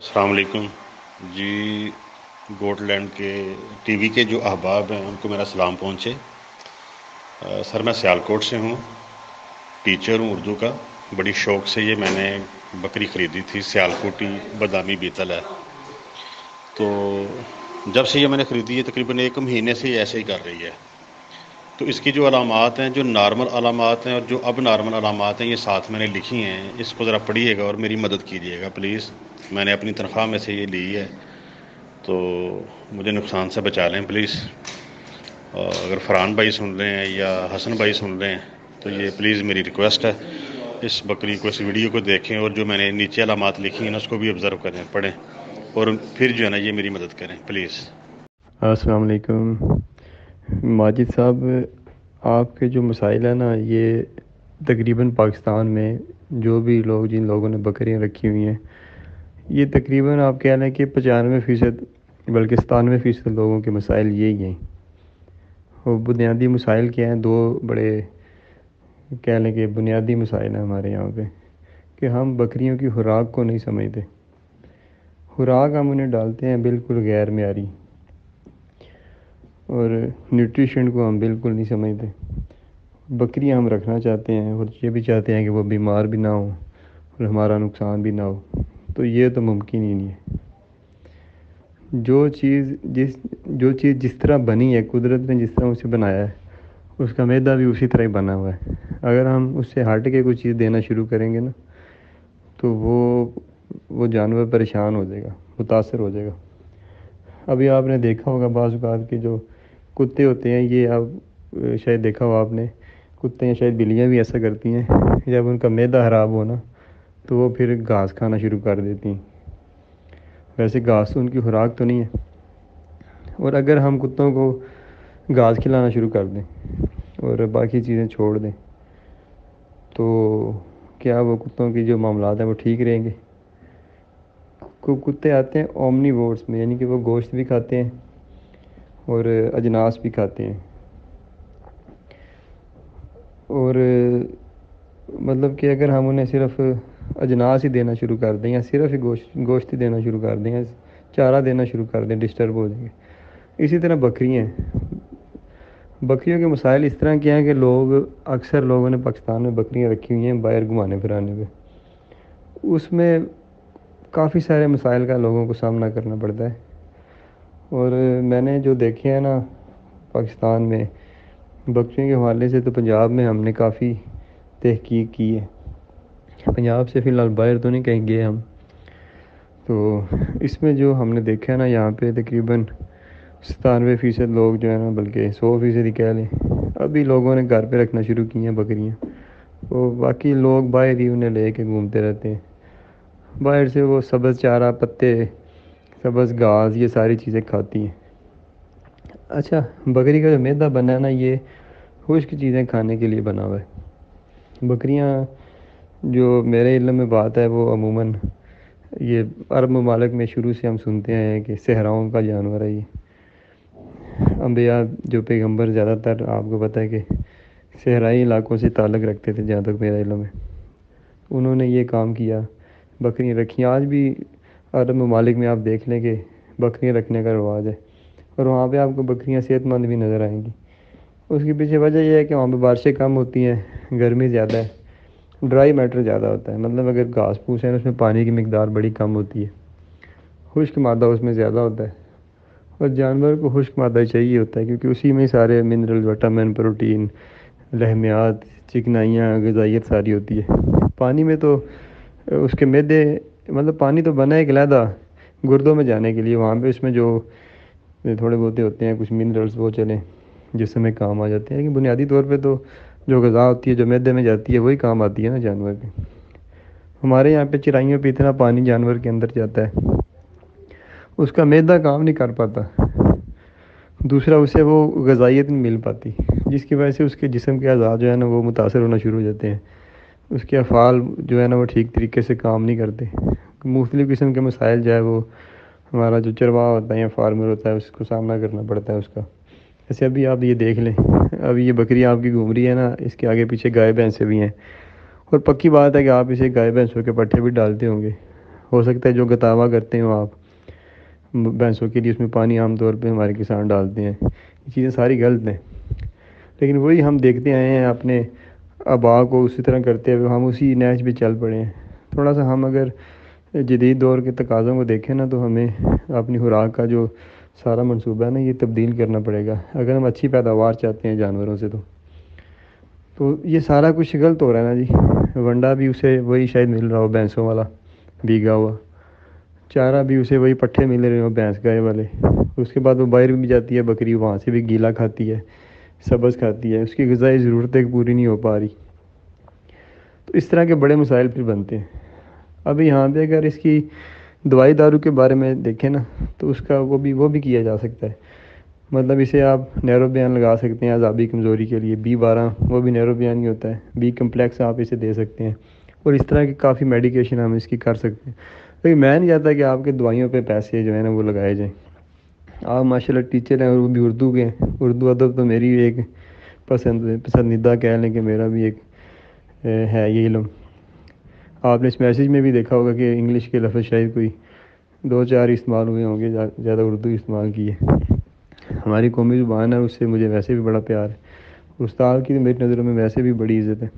السلام علیکم جی۔ گوٹ لینڈ کے ٹی وی کے جو احباب ہیں ان کو میرا سلام پہنچے۔ سر میں سیالکوٹ سے ہوں، ٹیچر ہوں اردو کا۔ بڑی شوق سے یہ میں نے بکری خریدی تھی، سیالکوٹی بادامی بیتل ہے۔ تو جب سے یہ میں نے خریدی ہے تقریباً 1 مہینے سے یہ ایسے ہی کر رہی ہے۔ تو اس کی جو علامات ہیں، جو نارمل علامات ہیں اور جو اب نارمل علامات ہیں، یہ ساتھ میں نے لکھی ہیں۔ اس کو ذرا پڑھیے گا اور میری مدد کیجیے گا پلیز۔ میں نے اپنی تنخواہ میں سے یہ لی ہے، تو مجھے نقصان سے بچا لیں پلیز۔ اور اگر فرحان بھائی سن رہے ہیں یا حسن بھائی سن رہے ہیں تو یہ پلیز میری ریکویسٹ ہے، اس بکری کو، اس ویڈیو کو دیکھیں اور جو میں نے نیچے علامات لکھی ہیں نا اس کو بھی آبزرو کریں، پڑھیں، اور پھر جو ہے نا یہ میری مدد کریں پلیز۔ السلام علیکم ماجد صاحب، آپ کے جو مسائل ہیں نا، یہ تقریباً پاکستان میں جو بھی لوگ، جن لوگوں نے بکریاں رکھی ہوئی ہیں، یہ تقریباً آپ کہہ لیں کہ 95% بلکہ 97% لوگوں کے مسائل یہی ہیں۔ وہ بنیادی مسائل کیا ہیں؟ 2 بڑے کہہ لیں کہ بنیادی مسائل ہیں ہمارے یہاں پہ، کہ ہم بکریوں کی خوراک کو نہیں سمجھتے۔ خوراک ہم انہیں ڈالتے ہیں بالکل غیر معیاری، اور نیوٹریشن کو ہم بالکل نہیں سمجھتے۔ بکریاں ہم رکھنا چاہتے ہیں اور یہ بھی چاہتے ہیں کہ وہ بیمار بھی نہ ہوں اور ہمارا نقصان بھی نہ ہو، تو یہ تو ممکن ہی نہیں ہے۔ جو چیز جس طرح بنی ہے، قدرت نے جس طرح اسے بنایا ہے، اس کا معدہ بھی اسی طرح ہی بنا ہوا ہے۔ اگر ہم اس سے ہٹ کے کوئی چیز دینا شروع کریں گے نا، تو وہ جانور پریشان ہو جائے گا، متاثر ہو جائے گا۔ ابھی آپ نے دیکھا ہوگا بعض اوقات کے جو کتے ہوتے ہیں، یہ اب شاید دیکھا ہو آپ نے، کتے یا شاید بلیاں بھی ایسا کرتی ہیں، جب ان کا معدہ خراب ہونا تو وہ پھر گھاس کھانا شروع کر دیتی ہیں۔ ویسے گھاس تو ان کی خوراک تو نہیں ہے، اور اگر ہم کتوں کو گھاس کھلانا شروع کر دیں اور باقی چیزیں چھوڑ دیں تو کیا وہ کتوں کی جو معاملات ہیں وہ ٹھیک رہیں گے؟ کتے آتے ہیں اومنی وورس میں، یعنی کہ وہ گوشت بھی کھاتے ہیں اور اجناس بھی کھاتے ہیں، اور مطلب کہ اگر ہم انہیں صرف اجناس ہی دینا شروع کر دیں، یا صرف ہی گوشت ہی دینا شروع کر دیں، یا چارہ دینا شروع کر دیں، ڈسٹرب ہو جائیں گے۔ اسی طرح بکریاں ہیں۔ بکریوں کے مسائل اس طرح کے ہیں کہ اکثر لوگوں نے پاکستان میں بکریاں رکھی ہوئی ہیں باہر گھمانے پھرانے پہ، اس میں کافی سارے مسائل کا لوگوں کو سامنا کرنا پڑتا ہے۔ اور میں نے جو دیکھے ہیں نا پاکستان میں بکریوں کے حوالے سے، تو پنجاب میں ہم نے کافی تحقیق کی ہے۔ پنجاب سے فی الحال باہر تو نہیں کہیں گے ہم، تو اس میں جو ہم نے دیکھا ہے نا، یہاں پہ تقریباً 97% لوگ جو ہے نا، بلکہ 100% ہی کہہ لیں، ابھی لوگوں نے گھر پہ رکھنا شروع کی ہیں بکریاں، وہ باقی لوگ باہر ہی انہیں لے کے گھومتے رہتے ہیں۔ باہر سے وہ سبز چارہ، پتے، سبز گھاس، یہ ساری چیزیں کھاتی ہیں۔ اچھا، بکری کا جو معدہ بنا ہے نا، یہ خشک چیزیں کھانے کے لیے بنا ہوا ہے۔ بکریاں، جو میرے علم میں بات ہے، وہ عموماً یہ عرب ممالک میں شروع سے ہم سنتے ہیں کہ صحراؤں کا جانور ہے۔ یہ انبیاء، جو پیغمبر زیادہ تر آپ کو پتہ ہے کہ صحرائی علاقوں سے تعلق رکھتے تھے، جہاں تک میرا علم ہے، انہوں نے یہ کام کیا، بکریاں رکھیں۔ آج بھی عرب ممالک میں آپ دیکھ لیں کہ بکریاں رکھنے کا رواج ہے، اور وہاں پہ آپ کو بکریاں صحت مند بھی نظر آئیں گی۔ اس کے پیچھے وجہ یہ ہے کہ وہاں پہ بارشیں کم ہوتی ہیں، گرمی زیادہ ہے، ڈرائی میٹر زیادہ ہوتا ہے، مطلب اگر گھاس پھوس ہے اس میں پانی کی مقدار بڑی کم ہوتی ہے، خشک مادہ اس میں زیادہ ہوتا ہے، اور جانور کو خشک مادہ چاہیے ہوتا ہے، کیونکہ اسی میں سارے منرل، وٹامن، پروٹین، لحمیات، چکنائیاں، غذائیت ساری ہوتی ہے۔ پانی میں تو اس کے معدے، مطلب پانی تو بنا ہے ایک علیحدہ گردوں میں جانے کے لیے، وہاں پہ اس میں جو تھوڑے بہت ہوتے ہیں کچھ منرلز، وہ چلیں جسم میں کام آ جاتے ہیں، لیکن بنیادی طور پہ تو جو غذا ہوتی ہے جو معدے میں جاتی ہے وہی کام آتی ہے نا جانور کے۔ ہمارے یہاں پہ چرائیوں پہ اتنا پانی جانور کے اندر جاتا ہے، اس کا معدہ کام نہیں کر پاتا، دوسرا اسے وہ غذائیت نہیں مل پاتی، جس کی وجہ سے اس کے جسم کے اعضاء جو ہے نا وہ متاثر ہونا شروع ہو جاتے ہیں، اس کے افعال جو ہے نا وہ ٹھیک طریقے سے کام نہیں کرتے۔ مختلف قسم کے مسائل جو ہے وہ ہمارا جو چرواہا ہوتا ہے یا فارمر ہوتا ہے اس کو سامنا کرنا پڑتا ہے اس کا۔ جیسے ابھی آپ یہ دیکھ لیں، ابھی یہ بکری آپ کی گھوم رہی ہے نا، اس کے آگے پیچھے گائے بھینسیں بھی ہیں، اور پکی بات ہے کہ آپ اسے گائے بھینسوں کے پٹھے بھی ڈالتے ہوں گے، ہو سکتا ہے جو گتاوا کرتے ہیں آپ بھینسوں کے لیے، اس میں پانی عام طور پہ ہمارے کسان ڈالتے ہیں، یہ چیزیں ساری غلط ہیں، لیکن وہی ہم دیکھتے آئے ہیں اپنے آبا کو اسی طرح کرتے ہوئے، ہم اسی نہج پہ چل پڑے ہیں۔ تھوڑا سا ہم اگر جدید دور کے تقاضوں کو دیکھیں نا، تو ہمیں اپنی خوراک کا جو سارا منصوبہ ہے نا، یہ تبدیل کرنا پڑے گا اگر ہم اچھی پیداوار چاہتے ہیں جانوروں سے۔ تو یہ سارا کچھ غلط ہو رہا ہے نا جی، ونڈا بھی اسے وہی شاید مل رہا ہو بھینسوں والا بھیگا ہوا، چارہ بھی اسے وہی پٹھے مل رہے ہو بھینس گائے والے، اس کے بعد وہ باہر بھی جاتی ہے بکری، وہاں سے بھی گیلا کھاتی ہے، سبز کھاتی ہے، اس کی غذائی ضرورتیں پوری نہیں ہو پا رہی۔ تو اس طرح کے بڑے مسائل پھر بنتے ہیں۔ اب یہاں پہ اگر اس کی دوائی دارو کے بارے میں دیکھیں نا، تو اس کا وہ بھی کیا جا سکتا ہے، مطلب اسے آپ نیرو بیان لگا سکتے ہیں اعصابی کمزوری کے لیے، B12 وہ بھی نیرو بیان ہی ہوتا ہے، بی کمپلیکس آپ اسے دے سکتے ہیں، اور اس طرح کی کافی میڈیکیشن ہم اس کی کر سکتے ہیں۔ لیکن میں نہیں چاہتا کہ آپ کے دوائیوں پہ پیسے جو ہے نا وہ لگائے جائیں۔ آپ ماشاء اللہ ٹیچر ہیں، اور وہ بھی اردو کے ہیں، اردو ادب تو میری بھی ایک پسندیدہ کہہ لیں کہ میرا بھی ایک ہے یہ علم۔ آپ نے اس میسیج میں بھی دیکھا ہوگا کہ انگلش کے لفظ شاید کوئی 2-4 استعمال ہوئے ہوں گے، زیادہ اردو استعمال کی ہے۔ ہماری قومی زبان ہے، اس سے مجھے ویسے بھی بڑا پیار ہے، استاد کی تو میری نظروں میں ویسے بھی بڑی عزت ہے۔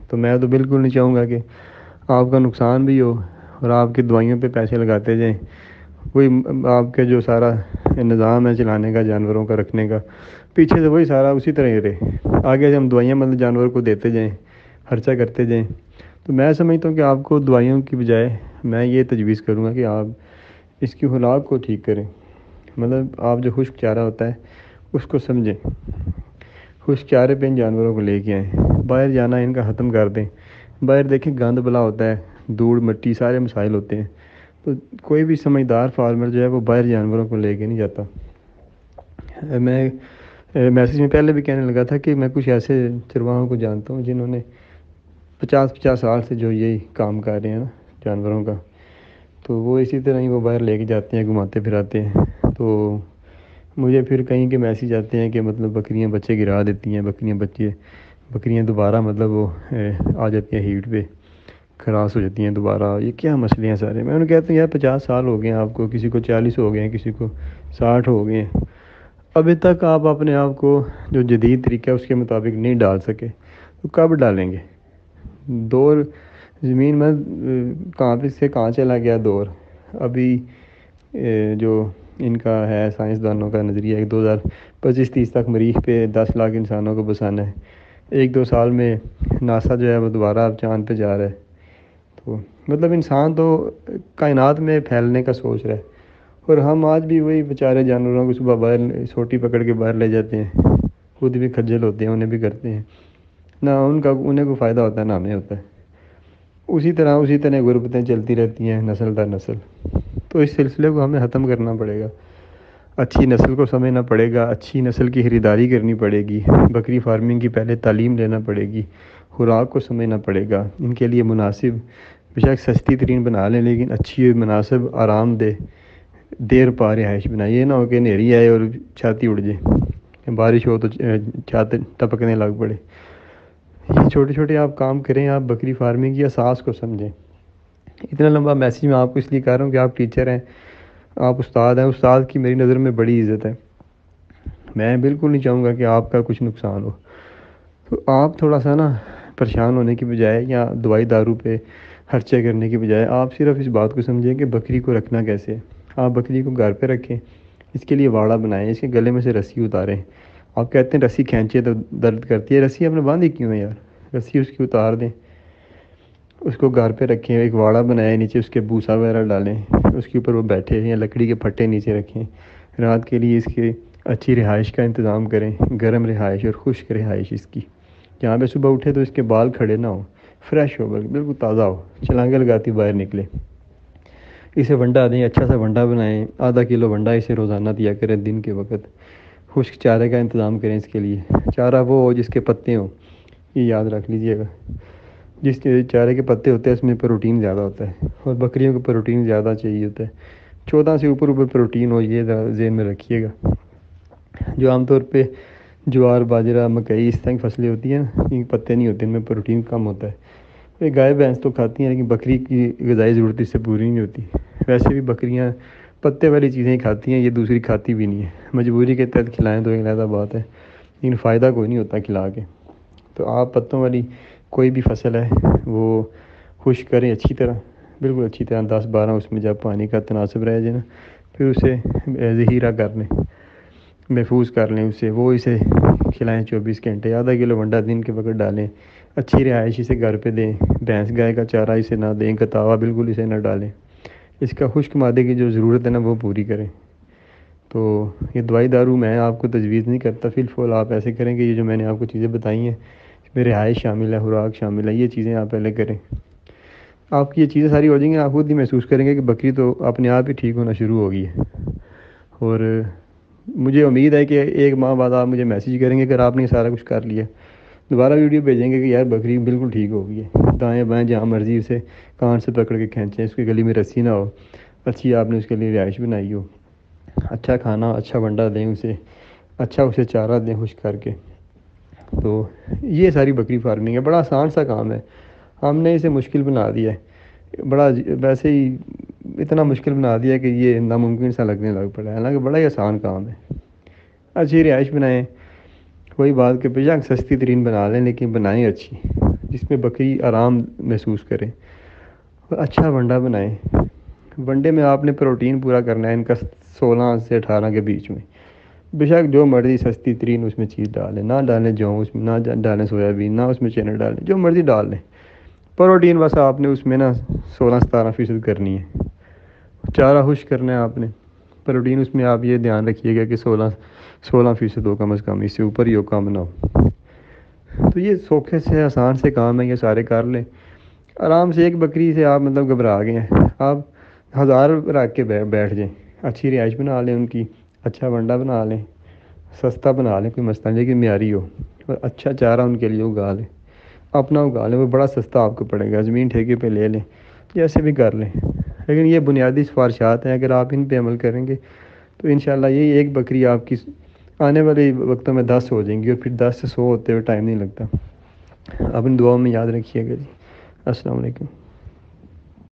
تو میں تو بالکل نہیں چاہوں گا کہ آپ کا نقصان بھی ہو اور آپ کی دوائیوں پہ پیسے لگاتے جائیں، وہی آپ کے جو سارا نظام ہے چلانے کا، جانوروں کا رکھنے کا، پیچھے سے وہی سارا اسی طرح ہی رہے، آگے سے ہم دوائیاں مطلب جانور کو دیتے جائیں، خرچہ کرتے جائیں۔ تو میں سمجھتا ہوں کہ آپ کو دوائیوں کی بجائے میں یہ تجویز کروں گا کہ آپ اس کی خوراک کو ٹھیک کریں، مطلب آپ جو خشک چارہ ہوتا ہے اس کو سمجھیں، خشک چارے پہ ان جانوروں کو لے کے آئیں، باہر جانا ان کا ختم کر دیں۔ باہر دیکھیں گند بلا ہوتا ہے، دھوڑ مٹی سارے مسائل ہوتے ہیں، تو کوئی بھی سمجھدار فارمر جو ہے وہ باہر جانوروں کو لے کے نہیں جاتا۔ میں میسیج میں پہلے بھی کہنے لگا تھا کہ میں کچھ ایسے چرواہوں کو جانتا ہوں جنہوں نے 50 سال سے جو یہی کام کر رہے ہیں نا جانوروں کا، تو وہ اسی طرح ہی وہ باہر لے کے جاتے ہیں، گھماتے پھراتے ہیں۔ تو مجھے پھر کہیں کے میسیج آتے ہیں کہ مطلب بکریاں بچے گرا دیتی ہیں، بکریاں دوبارہ مطلب وہ آ جاتی ہیں ہیٹ پہ، خراس ہو جاتی ہیں دوبارہ، یہ کیا مسئلے ہیں سارے۔ میں انہیں کہتا ہوں یار 50 سال ہو گئے ہیں آپ کو، کسی کو 40 ہو گئے ہیں، کسی کو 60 ہو گئے ہیں، ابھی تک آپ اپنے آپ کو جو جدید طریقہ ہے اس کے مطابق نہیں ڈال سکے، تو کب ڈالیں گے؟ دور زمین میں کہاں پہ سے کہاں چلا گیا دور۔ ابھی جو ان کا ہے سائنسدانوں کا نظریہ ہے کہ 2025-30 تک مریخ پہ 10 لاکھ انسانوں کو بسانا ہے، 1-2 سال میں ناسا جو ہے وہ دوبارہ اب چاند پہ جا رہا ہے۔ تو مطلب انسان تو کائنات میں پھیلنے کا سوچ رہا ہے، اور ہم آج بھی وہی بیچارے جانوروں کو صبح باہر سوٹی پکڑ کے باہر لے جاتے ہیں، خود بھی کھجل ہوتے ہیں، انہیں بھی کرتے ہیں، نہ انہیں کو فائدہ ہوتا ہے نہ ہمیں ہوتا ہے۔ اسی طرح غربتیں چلتی رہتی ہیں نسل در نسل۔ تو اس سلسلے کو ہمیں ختم کرنا پڑے گا، اچھی نسل کو سمجھنا پڑے گا، اچھی نسل کی خریداری کرنی پڑے گی، بکری فارمنگ کی پہلے تعلیم لینا پڑے گی، خوراک کو سمجھنا پڑے گا، ان کے لیے مناسب بیشک سستی ترین بنا لیں لیکن اچھی مناسب آرام دہ دیر پا رہائش بنائے، یہ نہ ہو کہ نہری آئے اور چھاتی اڑ جائے، بارش ہو تو چھت ٹپکنے لگ پڑے۔ یہ چھوٹے چھوٹے آپ کام کریں، آپ بکری فارمنگ کی اساس کو سمجھیں۔ اتنا لمبا میسیج میں آپ کو اس لیے کہہ رہا ہوں کہ آپ ٹیچر ہیں، آپ استاد ہیں، استاد کی میری نظر میں بڑی عزت ہے، میں بالکل نہیں چاہوں گا کہ آپ کا کچھ نقصان ہو۔ تو آپ تھوڑا سا نا پریشان ہونے کی بجائے یا دوائی دارو پہ خرچے کرنے کی بجائے آپ صرف اس بات کو سمجھیں کہ بکری کو رکھنا کیسے ہے۔ آپ بکری کو گھر پہ رکھیں، اس کے لیے واڑا بنائیں، اس کے گلے میں سے رسی اتاریں۔ آپ کہتے ہیں رسی کھینچے تو درد کرتی ہے، رسی آپ نے باندھی کیوں ہے یار؟ رسی اس کی اتار دیں، اس کو گھر پہ رکھیں، ایک واڑا بنائیں، نیچے اس کے بھوسا وغیرہ ڈالیں، اس کے اوپر وہ بیٹھے یا لکڑی کے پھٹے نیچے رکھیں، رات کے لیے اس کے اچھی رہائش کا انتظام کریں، گرم رہائش اور خشک رہائش اس کی، جہاں پہ صبح اٹھے تو اس کے بال کھڑے نہ ہوں، فریش ہو، بالکل تازہ ہو، چھلانگے لگاتی باہر نکلے۔ اسے ونڈا دیں، اچھا سا ونڈا بنائیں، آدھا کلو ونڈا اسے روزانہ دیا کریں دن کے وقت۔ خشک چارے کا انتظام کریں اس کے لیے، چارہ وہ ہو جس کے پتے ہوں، یہ یاد رکھ لیجئے گا، جس کے چارے کے پتے ہوتے ہیں اس میں پروٹین زیادہ ہوتا ہے، اور بکریوں کو پروٹین زیادہ چاہیے ہوتا ہے، 14 سے اوپر پروٹین ہو، یہ ذہن میں رکھیے گا۔ جو عام طور پہ جوار باجرہ مکئی اس طرح کی فصلیں ہوتی ہیں ان کے پتے نہیں ہوتے، ان میں پروٹین کم ہوتا ہے، یہ گائے بھینس تو کھاتی ہیں لیکن بکری کی غذائی ضرورت اس سے پوری نہیں ہوتی. ویسے بھی بکریاں پتے والی چیزیں ہی کھاتی ہیں، یہ دوسری کھاتی بھی نہیں ہے. مجبوری کے تحت کھلائیں تو ایک علیحدہ بات ہے، لیکن فائدہ کوئی نہیں ہوتا کھلا کے. تو آپ پتوں والی کوئی بھی فصل ہے وہ خشک کریں اچھی طرح، بالکل اچھی طرح 10-12 اس میں جب پانی کا تناسب رہ جائے نا، پھر اسے ذخیرہ کر لیں، محفوظ کر لیں اسے کھلائیں 24 گھنٹے. آدھا کلو ونڈا دن کے وقت ڈالیں. اچھی رہائش اسے گھر پہ دیں. بھینس گائے کا چارہ اسے نہ دیں، کتاوا بالکل اسے نہ ڈالیں. اس کا خشک مادے کی جو ضرورت ہے نا وہ پوری کریں. تو یہ دوائی دارو میں آپ کو تجویز نہیں کرتا. فی الفول آپ ایسے کریں کہ یہ جو میں نے آپ کو چیزیں بتائی ہیں، اس میں رہائش شامل ہے، خوراک شامل ہے، یہ چیزیں آپ پہلے کریں. آپ کی یہ چیزیں ساری ہو جائیں گی، آپ خود ہی محسوس کریں گے کہ بکری تو اپنے آپ ہی ٹھیک ہونا شروع ہو گئی ہے. اور مجھے امید ہے کہ 1 ماہ بعد آپ مجھے میسیج کریں گے اگر آپ نے سارا کچھ کر لیا. دوبارہ ویڈیو بھیجیں گے کہ یار بکری بالکل ٹھیک ہو گئی ہے. دائیں بائیں جہاں مرضی اسے کان سے پکڑ کے کھینچیں، اس کی گلی میں رسی نہ ہو، اچھی آپ نے اس کے لیے رہائش بنائی ہو، اچھا کھانا اچھا ونڈا دیں اسے چارہ دیں خشک کر کے. تو یہ ساری بکری فارمنگ ہے. بڑا آسان سا کام ہے، ہم نے اسے مشکل بنا دیا ہے. ویسے ہی اتنا مشکل بنا دیا کہ یہ ناممکن سا لگنے لگ پڑا ہے، حالانکہ بڑا ہی آسان کام ہے. اچھی رہائش بنائیں، کوئی بات کہ بے شک سستی ترین بنا لیں لیکن بنائیں اچھی، جس میں بکری آرام محسوس کرے. اور اچھا ونڈا بنائیں. ونڈے میں آپ نے پروٹین پورا کرنا ہے ان کا 16 سے 18 کے بیچ میں. بے شک جو مرضی سستی ترین اس میں چیز ڈالیں، نہ ڈالیں جو اس میں، نہ ڈالیں سویابین، نہ اس میں چنے ڈالیں، جو مرضی ڈال لیں. پروٹین بس آپ نے اس میں نا 16-17% کرنی ہے. چارہ خشک کرنا ہے آپ نے. پروٹین اس میں آپ یہ دھیان رکھیے گا کہ 16% ہو کم از کم، اس سے اوپر ہی ہو، کم نہ ہو. تو یہ سوکھے سے آسان سے کام ہے، یہ سارے کر لیں آرام سے. ایک بکری سے آپ مطلب گھبرا گئے ہیں، آپ 1000 رکھ کے بیٹھ جائیں. اچھی رہائش بنا لیں ان کی، اچھا ونڈا بنا لیں، سستا بنا لیں، کوئی مسئلہ نہیں لیکن معیاری ہو، اور اچھا چارہ ان کے لیے اگا لیں. اپنا اگا لیں، وہ بڑا سستا آپ کو پڑے گا. زمین ٹھیکے پہ لے لیں، جیسے بھی کر لیں. لیکن یہ بنیادی سفارشات ہیں، اگر آپ ان پہ عمل کریں گے تو انشاءاللہ یہ ایک بکری آپ کی آنے والے وقتوں میں 10 ہو جائیں گی، اور پھر 10 سے 100 ہوتے ہوئے ٹائم نہیں لگتا. اپنی دعاؤں میں یاد رکھیے گا جی. السلام علیکم.